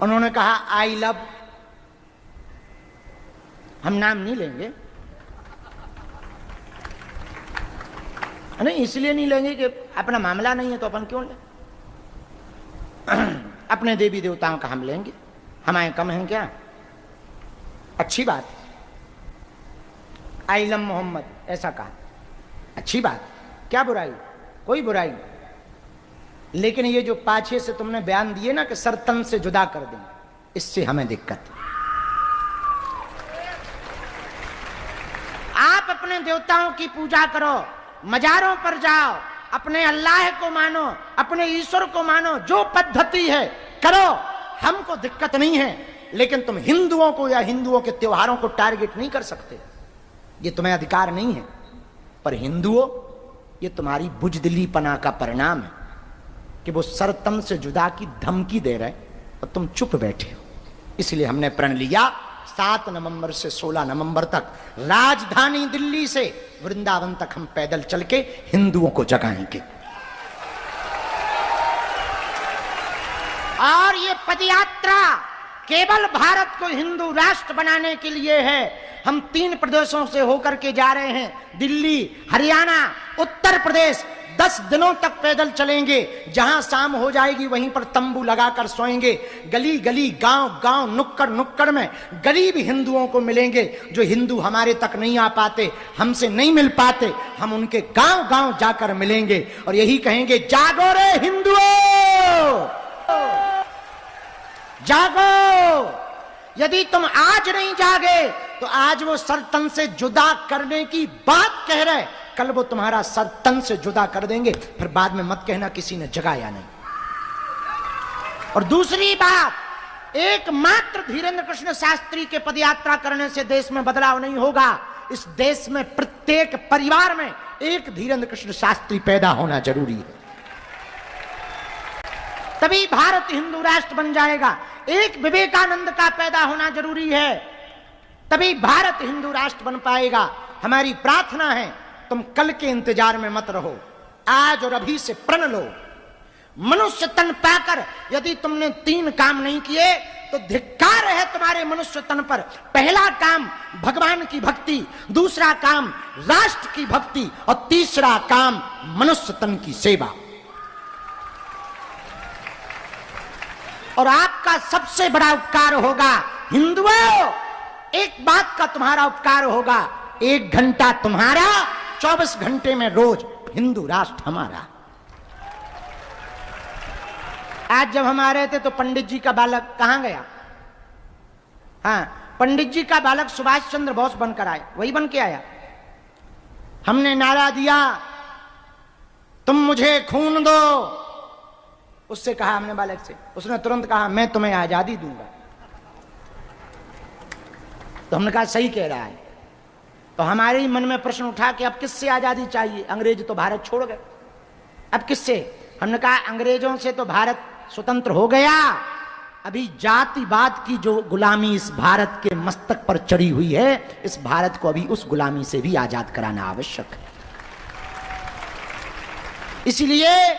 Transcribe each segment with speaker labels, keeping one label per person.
Speaker 1: उन्होंने कहा I love, हम नाम नहीं लेंगे, नहीं इसलिए नहीं लेंगे कि अपना मामला नहीं है तो अपन क्यों लें। अपने देवी देवताओं का हम लेंगे, हमारे कम हैं क्या? अच्छी बात, आई लव मोहम्मद ऐसा कहा, अच्छी बात, क्या बुराई, कोई बुराई नहीं। लेकिन ये जो पाछे से तुमने बयान दिए ना कि सर तन से जुदा कर दें, इससे हमें दिक्कत है। आप अपने देवताओं की पूजा करो, मजारों पर जाओ, अपने अल्लाह को मानो, अपने ईश्वर को मानो, जो पद्धति है करो, हमको दिक्कत नहीं है। लेकिन तुम हिंदुओं को या हिंदुओं के त्योहारों को टारगेट नहीं कर सकते, ये तुम्हें अधिकार नहीं है। पर हिंदुओं, ये तुम्हारी बुजदिलीपना का परिणाम है कि वो सरतम से जुदा की धमकी दे रहे और तुम चुप बैठे हो। इसलिए हमने प्रण लिया 7 नवंबर से 16 नवंबर तक राजधानी दिल्ली से वृंदावन तक हम पैदल चल के हिंदुओं को जगाएंगे। और ये पदयात्रा केवल भारत को हिंदू राष्ट्र बनाने के लिए है। हम 3 प्रदेशों से होकर के जा रहे हैं, दिल्ली, हरियाणा, उत्तर प्रदेश। 10 दिनों तक पैदल चलेंगे, जहां शाम हो जाएगी वहीं पर तंबू लगाकर सोएंगे। गली गली, गांव गांव, नुक्कड़ नुक्कड़ में गरीब हिंदुओं को मिलेंगे जो हिंदू हमारे तक नहीं आ पाते, हमसे नहीं मिल पाते। हम उनके गांव गांव जाकर मिलेंगे और यही कहेंगे, जागो रे हिंदुओं, जागो। यदि तुम आज नहीं जागे तो आज वो सर तन से जुदा करने की बात कह रहे, कल वो तुम्हारा सर तन से जुदा कर देंगे। फिर बाद में मत कहना किसी ने जगाया नहीं। और दूसरी बात, एकमात्र धीरेन्द्र कृष्ण शास्त्री के पदयात्रा करने से देश में बदलाव नहीं होगा। इस देश में प्रत्येक परिवार में एक धीरेन्द्र कृष्ण शास्त्री पैदा होना जरूरी है, तभी भारत हिंदू राष्ट्र बन जाएगा। एक विवेकानंद का पैदा होना जरूरी है, तभी भारत हिंदू राष्ट्र बन पाएगा। हमारी प्रार्थना है, तुम कल के इंतजार में मत रहो, आज और अभी से प्रण लो। मनुष्य तन पाकर यदि तुमने 3 काम नहीं किए तो धिक्कार है तुम्हारे मनुष्य तन पर। पहला काम भगवान की भक्ति, दूसरा काम राष्ट्र की भक्ति और तीसरा काम मनुष्य तन की सेवा। और आपका सबसे बड़ा उपकार होगा हिंदुओं, एक बात का तुम्हारा उपकार होगा, 1 घंटा तुम्हारा, 24 घंटे में रोज हिंदू राष्ट्र हमारा। आज जब हम आ रहे थे तो पंडित जी का बालक कहां गया? हाँ, पंडित जी का बालक सुभाष चंद्र बोस बनकर आया, वही बन के आया। हमने नारा दिया, तुम मुझे खून दो। उससे कहा हमने बालक से, उसने तुरंत कहा मैं तुम्हें आजादी दूंगा। तो हमने कहा सही कह रहा है। तो हमारे ही मन में प्रश्न उठा कि अब किससे आजादी चाहिए? अंग्रेज तो भारत छोड़ गए, अब किससे? हमने कहा अंग्रेजों से तो भारत स्वतंत्र हो गया, अभी जातिवाद की जो गुलामी इस भारत के मस्तक पर चढ़ी हुई है, इस भारत को अभी उस गुलामी से भी आजाद कराना आवश्यक है। इसलिए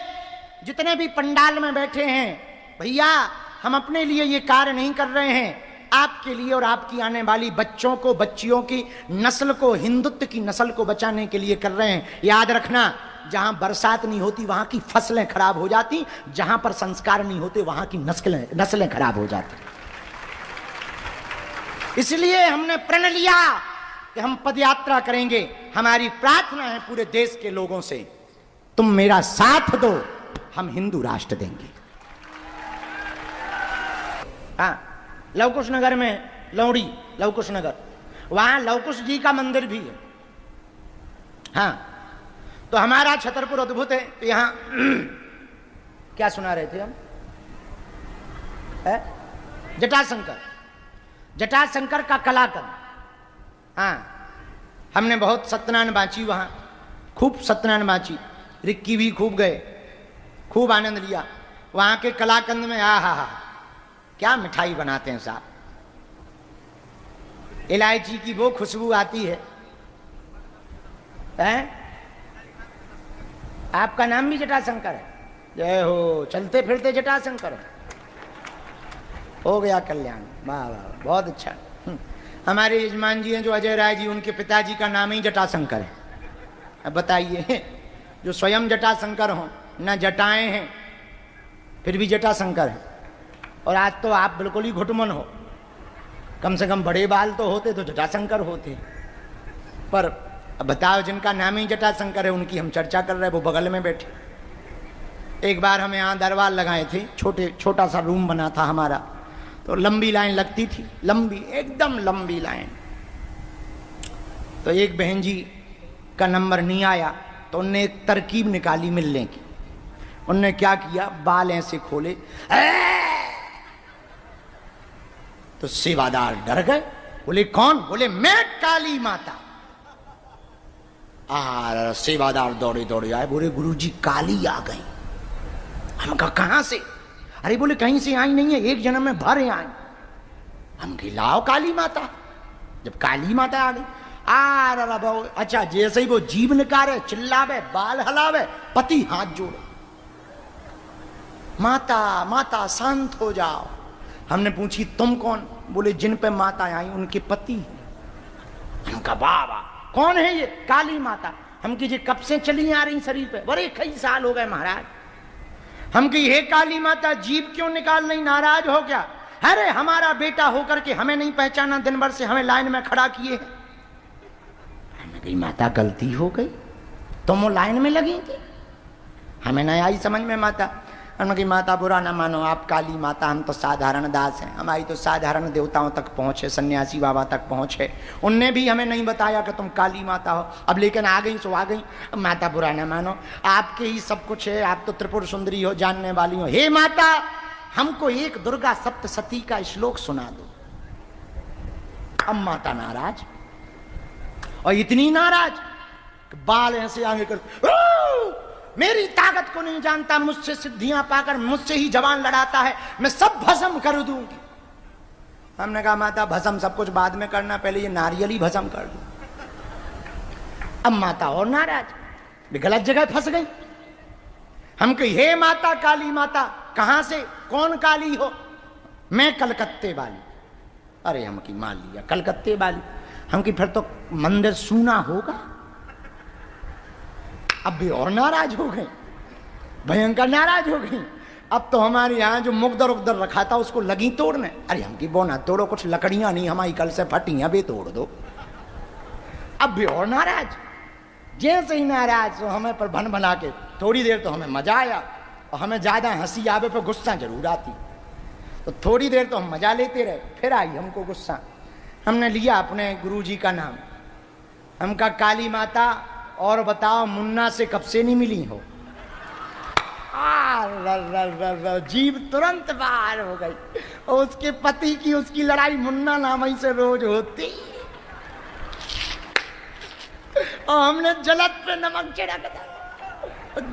Speaker 1: जितने भी पंडाल में बैठे हैं, भैया हम अपने लिए ये कार्य नहीं कर रहे हैं, आपके लिए और आपकी आने वाली बच्चों को, बच्चियों की नस्ल को, हिंदुत्व की नस्ल को बचाने के लिए कर रहे हैं। याद रखना, जहां बरसात नहीं होती वहां की फसलें खराब हो जाती, जहां पर संस्कार नहीं होते वहां की नस्लें खराब हो जाती। इसलिए हमने प्रण लिया कि हम पदयात्रा करेंगे। हमारी प्रार्थना है पूरे देश के लोगों से, तुम मेरा साथ दो, हम हिंदू राष्ट्र देंगे। हाँ, लवकुश नगर में, लौड़ी लवकुश नगर, वहां लवकुश जी का मंदिर भी है। हाँ, तो हमारा छतरपुर अद्भुत है। तो यहां क्या सुना रहे थे हम? जटाशंकर, जटाशंकर का कलाकंद। हाँ, हमने बहुत सत्यनारायण बांची, वहां खूब सत्यनारायण बांची, रिक्की भी खूब गए, खूब आनंद लिया। वहां के कलाकंद में आहा क्या मिठाई बनाते हैं साहब, इलायची की वो खुशबू आती है। आपका नाम भी जटाशंकर है? जय हो, चलते फिरते जटाशंकर हो गया कल्याण। वाह वाह, बहुत अच्छा। हमारे यजमान जी हैं जो अजय राय जी, उनके पिताजी का नाम ही जटाशंकर है। अब बताइए, जो स्वयं जटाशंकर हो, न जटाएं हैं फिर भी जटाशंकर है, और आज तो आप बिल्कुल ही घुटमन हो। कम से कम बड़े बाल तो होते तो जटाशंकर होते। पर अब बताओ, जिनका नाम ही जटाशंकर है उनकी हम चर्चा कर रहे हैं, वो बगल में बैठे। एक बार हम यहाँ दरबार लगाए थे, छोटा सा रूम बना था हमारा, तो लंबी लाइन लगती थी, लंबी, एकदम लंबी लाइन। तो एक बहन जी का नंबर नहीं आया, तो उनने एक तरकीब निकाली मिलने की। उनने क्या किया, बाल ऐसे खोले, तो सेवादार डर गए। बोले कौन? बोले मैं काली माता। सेवादार दौड़े दौड़े आए, बोले गुरुजी काली आ गई। हम कहा कहां से? अरे बोले कहीं से आई नहीं है, एक जन्म में भर आई। हम खिलाओ काली माता। जब काली माता आ गई, अच्छा, जैसे ही वो जीभ निकाले, चिल्लावे, बाल हलावे, पति हाथ जोड़े, माता माता शांत हो जाओ। हमने पूछी तुम कौन? बोले जिन पे माता आई उनके पति। हमका बाबा कौन है ये? काली माता। हम की जी कब से चली आ रही शरीर पे? बड़े कई साल हो गए महाराज। हम की हे काली माता, जीभ क्यों निकाल नहीं, नाराज हो क्या? अरे हमारा बेटा होकर के हमें नहीं पहचाना, दिन भर से हमें लाइन में खड़ा किए है। हमने कही माता गलती हो गई, तुम वो लाइन में लगी थी, हमें नहीं आई समझ में माता। हमने कही माता बुरा ना मानो, आप काली माता, हम तो साधारण दास हैं, हमारी तो साधारण देवताओं तक पहुंचे, सन्यासी बाबा तक पहुंचे, उनने भी हमें नहीं बताया कि तुम काली माता हो। अब लेकिन आ गई सो आ गई। माता बुरा ना मानो, आपके ही सब कुछ है, आप तो त्रिपुर सुंदरी हो, जानने वाली हो। हे माता, हमको एक दुर्गा सप्तशती का श्लोक सुना दो। अब माता नाराज, और इतनी नाराज बाल ऐसे आगे कर, मेरी ताकत को नहीं जानता, मुझसे सिद्धियां पाकर मुझसे ही जवान लड़ाता है, मैं सब भस्म कर दूंगी। हमने कहा माता भस्म सब कुछ बाद में करना, पहले ये नारियल ही भस्म कर दो। अब माता और नाराज, गलत जगह फंस गई। हम कही हे माता काली माता, कहां से, कौन काली हो? मैं कलकत्ते वाली। अरे हम की मान लिया कलकत्ते वाली। हम की फिर तो मंदिर सूना होगा। अब भी और नाराज हो गए, भयंकर नाराज हो गई। अब तो हमारे यहाँ जो मुकदर उकदर रखा था उसको लगी तोड़ने। अरे हम की बोना तोड़ो, कुछ लकड़ियां नहीं हमारी कल से फटी, अभी तोड़ दो। अब भी और नाराज, जैसे ही नाराज तो हमें पर भन बना के, थोड़ी देर तो हमें मजा आया, और हमें ज्यादा हंसी आवे पर गुस्सा जरूर आती। तो थोड़ी देर तो हम मजा लेते रहे, फिर आई हमको गुस्सा। हमने लिया अपने गुरुजी का नाम। हम कहा काली माता, और बताओ मुन्ना से कब से नहीं मिली हो? जीभ तुरंत बाहर हो गई, और उसके पति की उसकी लड़ाई मुन्ना नाम ही से रोज होती, और हमने जलत पे नमक छिड़क दिया।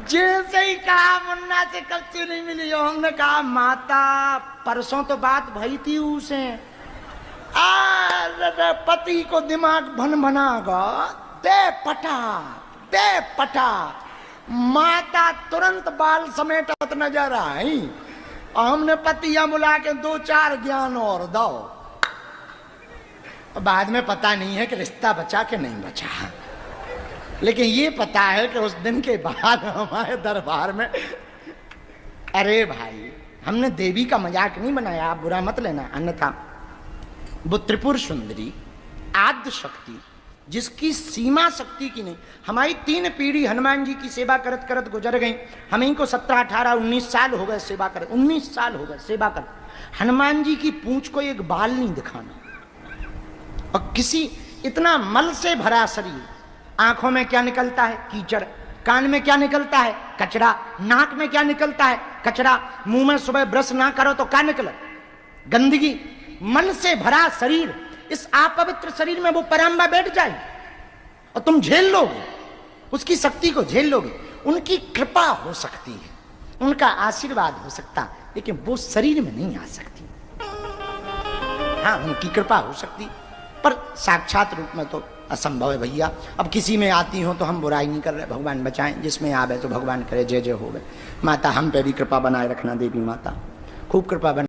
Speaker 1: जैसे ही कहा मुन्ना से कब से नहीं मिली हो, हमने कहा माता परसों तो बात भई थी उसे। पति को दिमाग भन भनागा, दे पटा। माता तुरंत बाल समेटत नजर आई, और हमने पतिया बुला के 2-4 ज्ञान और दो। बाद में पता नहीं है कि रिश्ता बचा के नहीं बचा, लेकिन ये पता है कि उस दिन के बाद हमारे दरबार में, अरे भाई हमने देवी का मजाक नहीं बनाया, आप बुरा मत लेना, अन्यथा वो त्रिपुर सुंदरी आद्य शक्ति, जिसकी सीमा शक्ति की नहीं। हमारी 3 पीढ़ी हनुमान जी की सेवा करत करत गुजर गई। हमें को 17, 18, 19 साल हो गए सेवा करत, 19 साल हो गए सेवा करत। हनुमान जी की पूंछ को एक बाल नहीं दिखाना, और किसी इतना मल से भरा शरीर, आंखों में क्या निकलता है? कीचड़। कान में क्या निकलता है? कचरा। नाक में क्या निकलता है? कचरा। मुंह में सुबह ब्रश ना करो तो क्या निकले? गंदगी। मन से भरा शरीर, इस अपवित्र शरीर में वो पराम्बा बैठ जाएगी, और तुम झेल लोगे, उसकी शक्ति को झेल लोगे। उनकी कृपा हो सकती है, उनका आशीर्वाद हो सकता, लेकिन वो शरीर में नहीं आ सकती। हाँ, उनकी कृपा हो सकती, पर साक्षात रूप में तो असंभव है भैया। अब किसी में आती हो तो हम बुराई नहीं कर रहे, भगवान बचाएं, जिसमें आवे तो भगवान करे जय जय हो गए। माता हम पे भी कृपा बनाए रखना, देवी माता खूब कृपा बना।